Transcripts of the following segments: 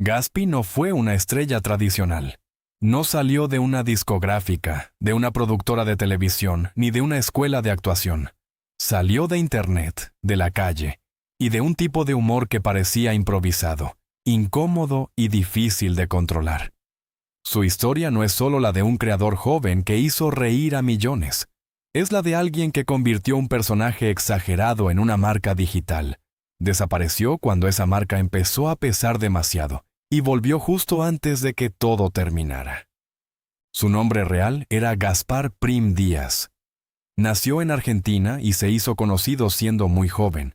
Gaspi no fue una estrella tradicional. No salió de una discográfica, de una productora de televisión, ni de una escuela de actuación. Salió de Internet, de la calle, y de un tipo de humor que parecía improvisado, incómodo y difícil de controlar. Su historia no es solo la de un creador joven que hizo reír a millones. Es la de alguien que convirtió un personaje exagerado en una marca digital. Desapareció cuando esa marca empezó a pesar demasiado y volvió justo antes de que todo terminara. Su nombre real era Gaspar Prim Díaz. Nació en Argentina y se hizo conocido siendo muy joven,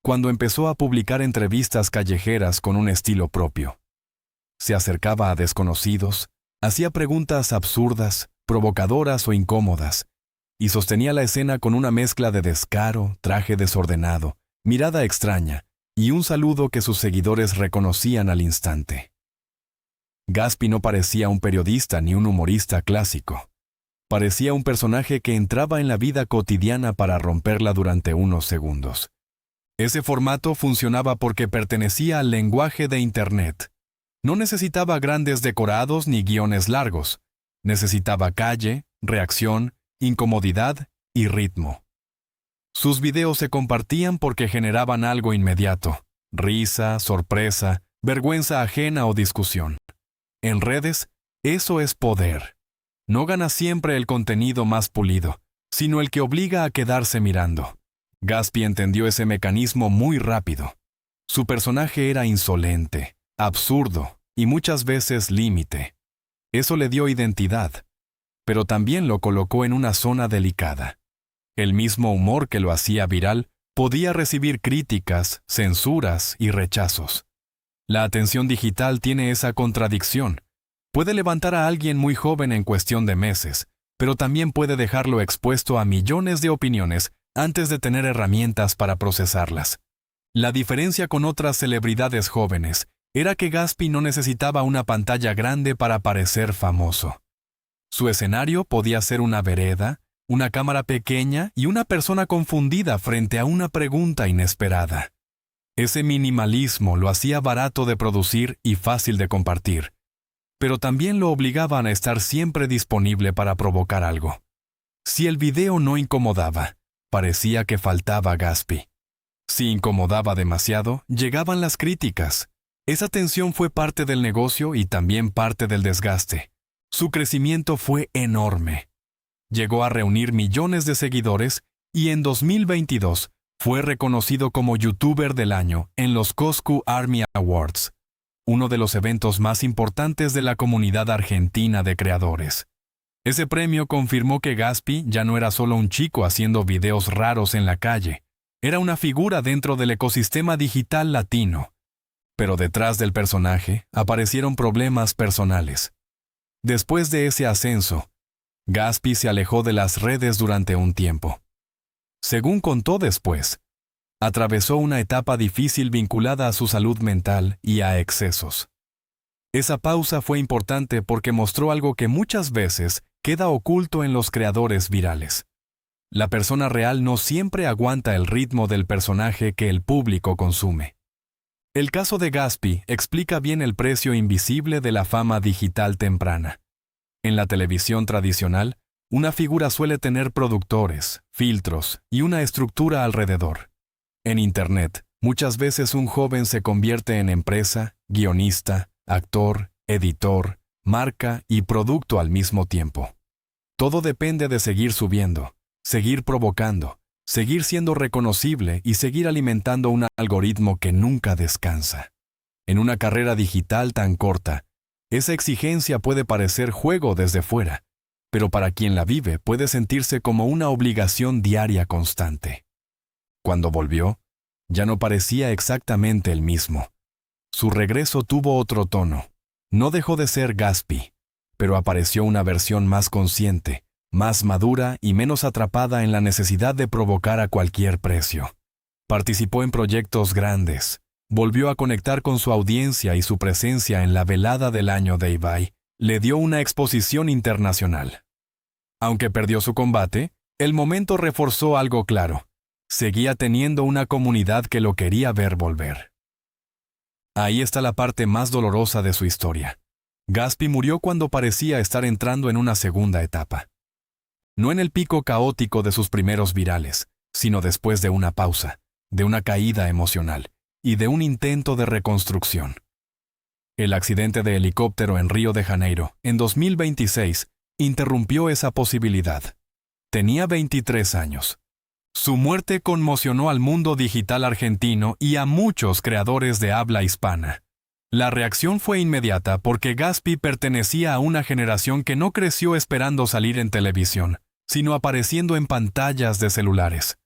cuando empezó a publicar entrevistas callejeras con un estilo propio. Se acercaba a desconocidos, hacía preguntas absurdas, provocadoras o incómodas, y sostenía la escena con una mezcla de descaro, traje desordenado, mirada extraña y un saludo que sus seguidores reconocían al instante. Gaspi no parecía un periodista ni un humorista clásico. Parecía un personaje que entraba en la vida cotidiana para romperla durante unos segundos. Ese formato funcionaba porque pertenecía al lenguaje de Internet. No necesitaba grandes decorados ni guiones largos. Necesitaba calle, reacción, incomodidad y ritmo. Sus videos se compartían porque generaban algo inmediato: risa, sorpresa, vergüenza ajena o discusión. En redes, eso es poder. No gana siempre el contenido más pulido, sino el que obliga a quedarse mirando. Gaspi entendió ese mecanismo muy rápido. Su personaje era insolente, absurdo y muchas veces límite. Eso le dio identidad, pero también lo colocó en una zona delicada. El mismo humor que lo hacía viral podía recibir críticas, censuras y rechazos. La atención digital tiene esa contradicción. Puede levantar a alguien muy joven en cuestión de meses, pero también puede dejarlo expuesto a millones de opiniones antes de tener herramientas para procesarlas. La diferencia con otras celebridades jóvenes era que Gaspi no necesitaba una pantalla grande para parecer famoso. Su escenario podía ser una vereda, una cámara pequeña y una persona confundida frente a una pregunta inesperada. Ese minimalismo lo hacía barato de producir y fácil de compartir, pero también lo obligaban a estar siempre disponible para provocar algo. Si el video no incomodaba, parecía que faltaba Gaspi. Si incomodaba demasiado, llegaban las críticas. Esa tensión fue parte del negocio y también parte del desgaste. Su crecimiento fue enorme. Llegó a reunir millones de seguidores y en 2022 fue reconocido como YouTuber del año en los Coscu Army Awards, uno de los eventos más importantes de la comunidad argentina de creadores. Ese premio confirmó que Gaspi ya no era solo un chico haciendo videos raros en la calle, era una figura dentro del ecosistema digital latino. Pero detrás del personaje aparecieron problemas personales. Después de ese ascenso, Gaspi se alejó de las redes durante un tiempo. Según contó después, atravesó una etapa difícil vinculada a su salud mental y a excesos. Esa pausa fue importante porque mostró algo que muchas veces queda oculto en los creadores virales. La persona real no siempre aguanta el ritmo del personaje que el público consume. El caso de Gaspi explica bien el precio invisible de la fama digital temprana. En la televisión tradicional, una figura suele tener productores, filtros y una estructura alrededor. En Internet, muchas veces un joven se convierte en empresa, guionista, actor, editor, marca y producto al mismo tiempo. Todo depende de seguir subiendo, seguir provocando, seguir siendo reconocible y seguir alimentando un algoritmo que nunca descansa. En una carrera digital tan corta, esa exigencia puede parecer juego desde fuera, pero para quien la vive puede sentirse como una obligación diaria constante. Cuando volvió, ya no parecía exactamente el mismo. Su regreso tuvo otro tono. No dejó de ser Gaspi, pero apareció una versión más consciente, más madura y menos atrapada en la necesidad de provocar a cualquier precio. Participó en proyectos grandes, volvió a conectar con su audiencia y su presencia en la velada del año de Ibai le dio una exposición internacional. Aunque perdió su combate, el momento reforzó algo claro. Seguía teniendo una comunidad que lo quería ver volver. Ahí está la parte más dolorosa de su historia. Gatsby murió cuando parecía estar entrando en una segunda etapa. No en el pico caótico de sus primeros virales, sino después de una pausa, de una caída emocional y de un intento de reconstrucción. El accidente de helicóptero en Río de Janeiro, en 2026, interrumpió esa posibilidad. Tenía 23 años. Su muerte conmocionó al mundo digital argentino y a muchos creadores de habla hispana. La reacción fue inmediata porque Gatsby pertenecía a una generación que no creció esperando salir en televisión, sino apareciendo en pantallas de celulares.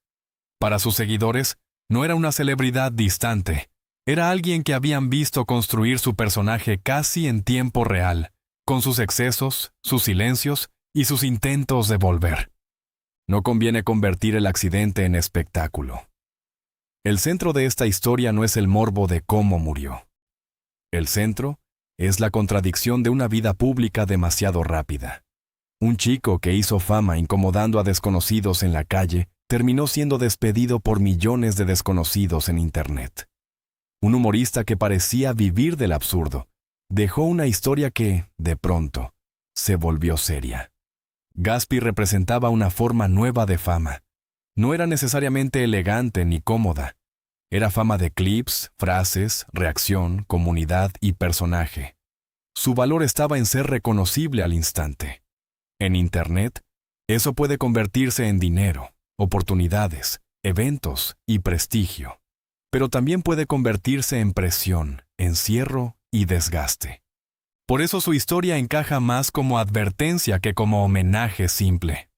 Para sus seguidores, no era una celebridad distante, era alguien que habían visto construir su personaje casi en tiempo real, con sus excesos, sus silencios y sus intentos de volver. No conviene convertir el accidente en espectáculo. El centro de esta historia no es el morbo de cómo murió. El centro es la contradicción de una vida pública demasiado rápida. Un chico que hizo fama incomodando a desconocidos en la calle terminó siendo despedido por millones de desconocidos en Internet. Un humorista que parecía vivir del absurdo dejó una historia que, de pronto, se volvió seria. Gatsby representaba una forma nueva de fama. No era necesariamente elegante ni cómoda. Era fama de clips, frases, reacción, comunidad y personaje. Su valor estaba en ser reconocible al instante. En Internet, eso puede convertirse en dinero, oportunidades, eventos y prestigio. Pero también puede convertirse en presión, encierro y desgaste. Por eso su historia encaja más como advertencia que como homenaje simple.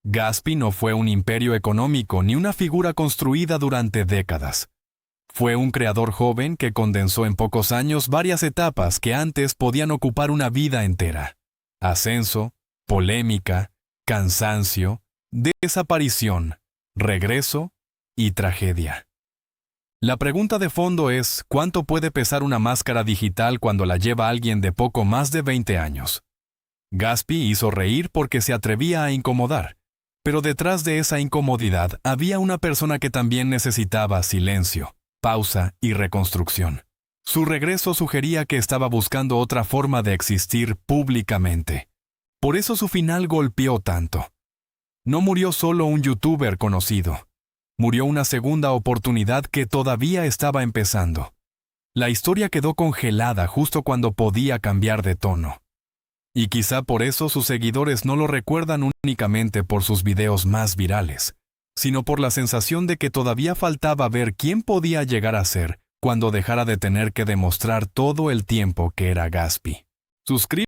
Gatsby no fue un imperio económico ni una figura construida durante décadas. Fue un creador joven que condensó en pocos años varias etapas que antes podían ocupar una vida entera. Ascenso, polémica, cansancio, desaparición, regreso y tragedia. La pregunta de fondo es, ¿cuánto puede pesar una máscara digital cuando la lleva alguien de poco más de 20 años? Gatsby hizo reír porque se atrevía a incomodar, pero detrás de esa incomodidad había una persona que también necesitaba silencio, pausa y reconstrucción. Su regreso sugería que estaba buscando otra forma de existir públicamente. Por eso su final golpeó tanto. No murió solo un youtuber conocido. Murió una segunda oportunidad que todavía estaba empezando. La historia quedó congelada justo cuando podía cambiar de tono. Y quizá por eso sus seguidores no lo recuerdan únicamente por sus videos más virales, sino por la sensación de que todavía faltaba ver quién podía llegar a ser cuando dejara de tener que demostrar todo el tiempo que era Gatsby. Suscríbete